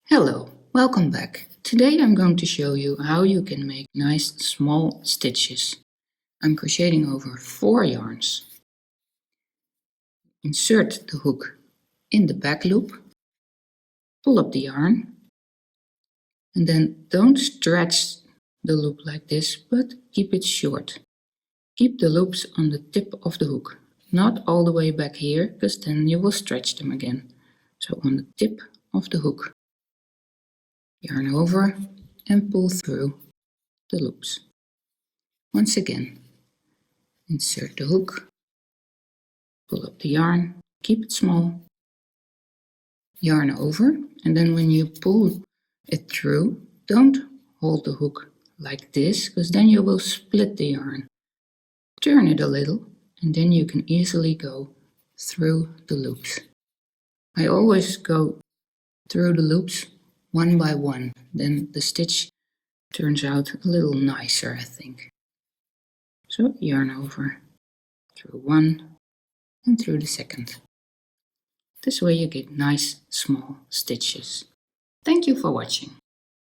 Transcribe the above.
Hello, welcome back. Today I'm going to show you how you can make nice small stitches. I'm crocheting over 4 yarns. Insert the hook in the back loop, pull up the yarn, and then don't stretch the loop like this, but keep it short. Keep the loops on the tip of the hook, not all the way back here, because then you will stretch them again. So on the tip of the hook. Yarn over and pull through the loops. Once again, insert the hook, pull up the yarn, keep it small, yarn over, and then when you pull it through, don't hold the hook like this, because then you will split the yarn. Turn it a little, and then you can easily go through the loops. I always go through the loops one by one, then the stitch turns out a little nicer, I think. So yarn over, through one, and through the second. This way you get nice small stitches. Thank you for watching.